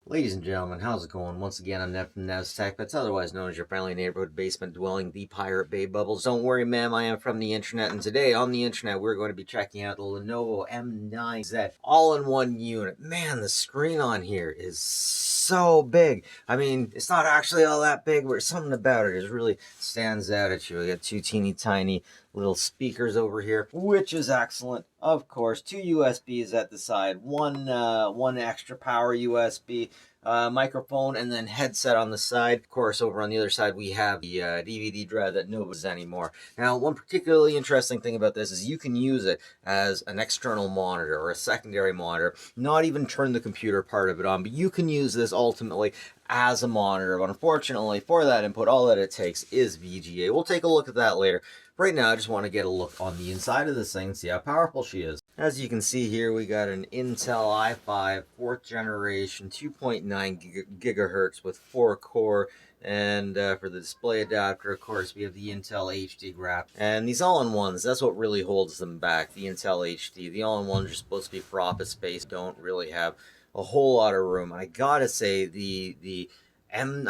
Ladies and gentlemen, how's it going? Once again, I'm Ned from Nev's Tech, that's otherwise known as your friendly neighborhood basement dwelling, the Pirate Bay Bubbles. Don't worry, ma'am, I am from the internet, and today on the internet, we're going to be checking out the Lenovo M93z all-in-one unit. Man, the screen on here is so big. I mean, it's not actually all that big, but something about it just really stands out at you. We got two teeny tiny little speakers over here, which is excellent. Of course, two USBs at the side, one extra power USB, microphone, and then headset on the side. Of course, over on the other side, we have the DVD drive that nobody's anymore. Now, one particularly interesting thing about this is you can use it as an external monitor or a secondary monitor, not even turn the computer part of it on, but you can use this ultimately as a monitor. But unfortunately, for that input, all that it takes is VGA. We'll take a look at that later. Right now, I just want to get a look on the inside of this thing and see how powerful she is. As you can see here, we got an Intel i5 4th generation 2.9 gigahertz with 4 core. And for the display adapter, of course, we have the Intel HD graphics. And these all-in-ones, that's what really holds them back, the Intel HD. The all-in-ones are supposed to be for office space, don't really have a whole lot of room. And I gotta say, I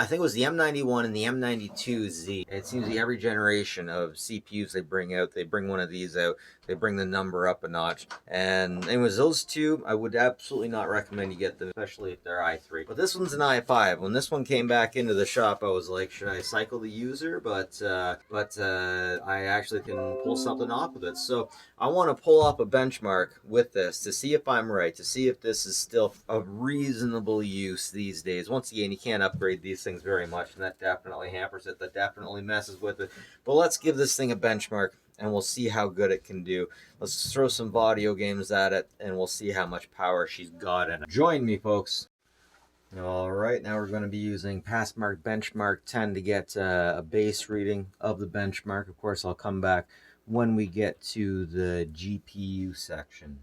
think it was the M91 and the M92Z. It seems like every generation of CPUs they bring out, they bring one of these out, they bring the number up a notch. And anyways, those two, I would absolutely not recommend you get them, especially if they're i3. But this one's an i5. When this one came back into the shop, I was like, should I cycle the user? But I actually can pull something off of it. So I want to pull up a benchmark with this to see if I'm right, to see if this is still of reasonable use these days. Once again, you can't upgrade these things very much, and that definitely hampers it. That definitely messes with it. But let's give this thing a benchmark, and we'll see how good it can do. Let's throw some audio games at it, and we'll see how much power she's got in it. Join me, folks. All right, now we're going to be using Passmark Benchmark 10 to get a base reading of the benchmark. Of course, I'll come back when we get to the GPU section.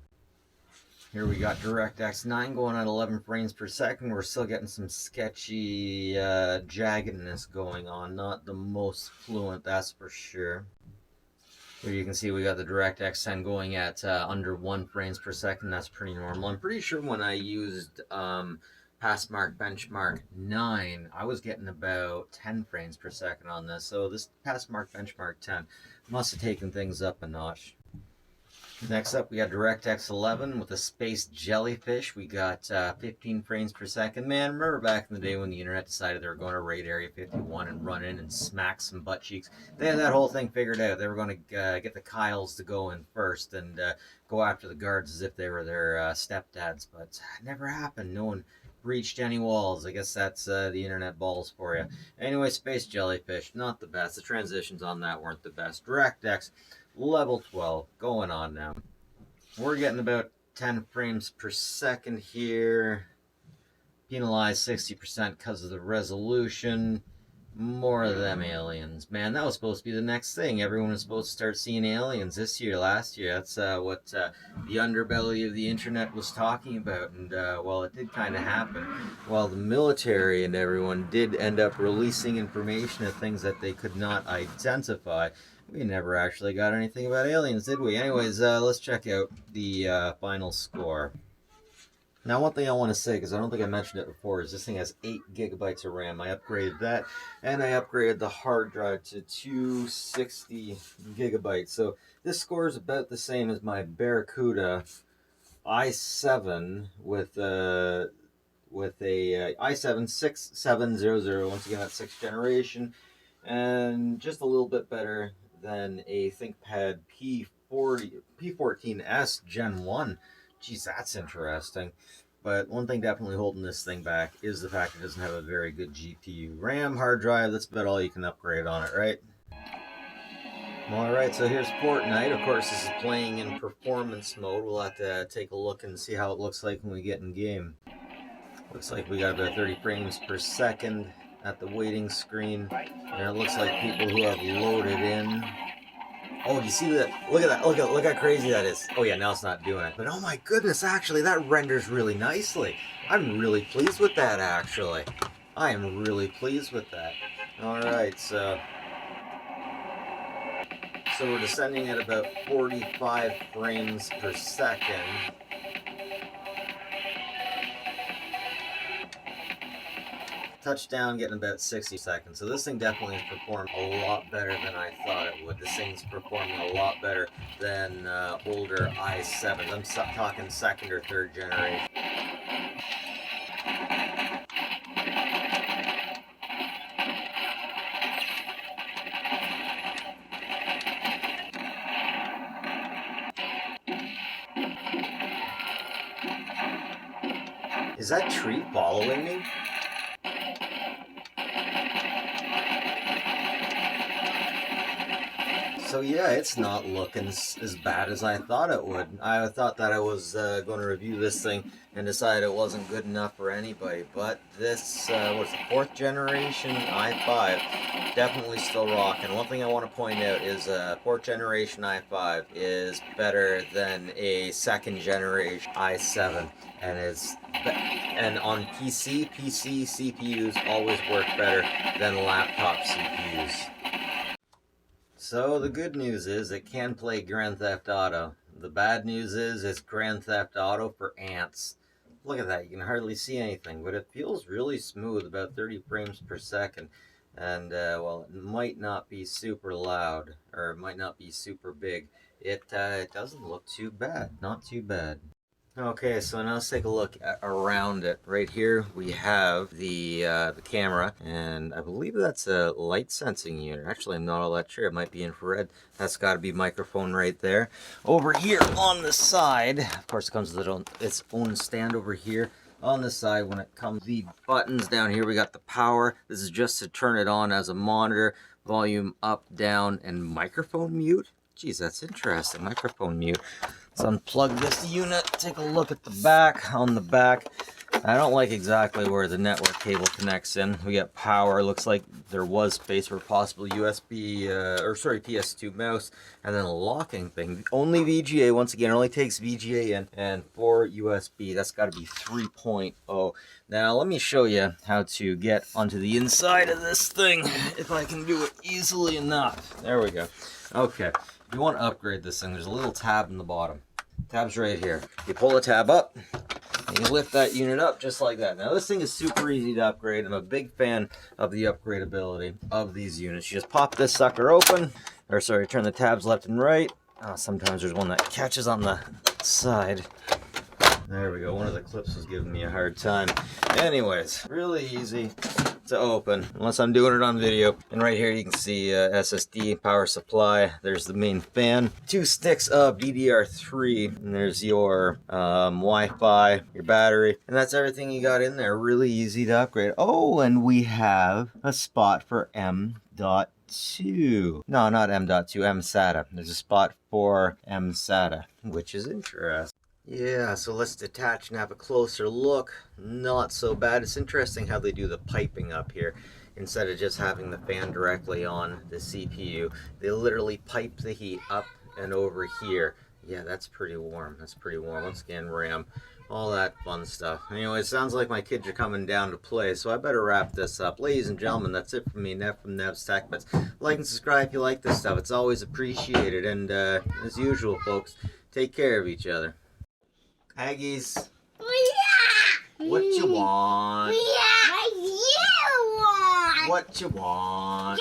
Here we got DirectX 9 going at 11 frames per second. We're still getting some sketchy jaggedness going on. Not the most fluent, that's for sure. Here you can see we got the DirectX 10 going at under 1 frames per second. That's pretty normal. I'm pretty sure when I used Passmark Benchmark 9, I was getting about 10 frames per second on this. So this Passmark Benchmark 10 must have taken things up a notch. Next up, we got DirectX 11 with a space jellyfish. We got 15 frames per second. Man, remember back in the day when the internet decided they were going to raid Area 51 and run in and smack some butt cheeks? They had that whole thing figured out. They were going to get the Kyles to go in first and go after the guards as if they were their stepdads, but it never happened. No one breached any walls. I guess that's the internet balls for you. Anyway, space jellyfish, not the best. The transitions on that weren't the best. DirectX level 12 going on now. We're getting about 10 frames per second here. Penalized 60% because of the resolution. More of them aliens. Man, that was supposed to be the next thing. Everyone was supposed to start seeing aliens this year, last year. That's what the underbelly of the internet was talking about. And, well, it did kind of happen. While the military and everyone did end up releasing information of things that they could not identify, we never actually got anything about aliens, did we? Anyways, let's check out the final score. Now, one thing I want to say, because I don't think I mentioned it before, is this thing has 8 gigabytes of RAM. I upgraded that, and I upgraded the hard drive to 260 gigabytes. So this score is about the same as my Barracuda i7 with a i7 6700. Once again, that's 6th generation, and just a little bit better than a ThinkPad P14S Gen 1. Geez, that's interesting. But one thing definitely holding this thing back is the fact it doesn't have a very good GPU. RAM, hard drive, that's about all you can upgrade on it, right? Alright, so here's Fortnite. Of course, this is playing in performance mode. We'll have to take a look and see how it looks like when we get in game. Looks like we got about 30 frames per second at the waiting screen. And it looks like people who have loaded in. Oh, you see that? Look at that. Look how crazy that is. Oh yeah, now it's not doing it. But oh my goodness, actually, that renders really nicely. I'm really pleased with that, actually. I am really pleased with that. Alright, so we're descending at about 45 frames per second. Touchdown getting about 60 seconds. So this thing definitely has performed a lot better than I thought it would. This thing's performing a lot better than older i7s. I'm talking second or third generation. Is that tree following me? So yeah, it's not looking as bad as I thought it would. I thought that I was going to review this thing and decide it wasn't good enough for anybody. But this, what's the 4th generation i5, definitely still rocking. One thing I want to point out is 4th generation i5 is better than a 2nd generation i7. And on PC CPUs always work better than laptop CPUs. So the good news is it can play Grand Theft Auto. The bad news is it's Grand Theft Auto for ants. Look at that, you can hardly see anything, but it feels really smooth, about 30 frames per second. And well, it might not be super loud, or it might not be super big. It doesn't look too bad, not too bad. Okay, so now let's take a look around it. Right here we have the camera, and I believe that's a light sensing unit. Actually, I'm not all that sure. It might be infrared. That's got to be microphone right there. Over here on the side, of course, it comes with its own stand over here. On the side, when it comes the buttons down here, we got the power. This is just to turn it on as a monitor, volume up, down, and microphone mute. Geez, that's interesting. Microphone mute. Let's unplug this unit, take a look at the back. On the back, I don't like exactly where the network cable connects in. We got power, looks like there was space for possible USB, PS2 mouse, and then a locking thing. Only VGA, once again, only takes VGA in, and for USB, that's got to be 3.0. Now, let me show you how to get onto the inside of this thing, if I can do it easily enough. There we go. Okay, if you want to upgrade this thing, there's a little tab in the bottom. Tab's right here. You pull the tab up, and you lift that unit up just like that. Now this thing is super easy to upgrade. I'm a big fan of the upgradability of these units. You just pop this sucker open, or sorry, turn the tabs left and right. Sometimes there's one that catches on the side. There we go. One of the clips was giving me a hard time. Anyways, really easy to open, unless I'm doing it on video. And right here you can see SSD, power supply. There's the main fan. 2 sticks of DDR3. And there's your Wi-Fi, your battery. And that's everything you got in there. Really easy to upgrade. Oh, and we have a spot for M.2. No, not M.2, mSATA. There's a spot for mSATA, which is interesting. Yeah, so let's detach and have a closer look. Not so bad. It's interesting how they do the piping up here. Instead of just having the fan directly on the CPU, they literally pipe the heat up and over here. Yeah, that's pretty warm. That's pretty warm. Once again, RAM, all that fun stuff. Anyway, it sounds like my kids are coming down to play, so I better wrap this up. Ladies and gentlemen, that's it from me, Nev from Nev's Tech Bits. Like and subscribe if you like this stuff. It's always appreciated. And as usual, folks, take care of each other. Aggies, what you want? What you want? What you want?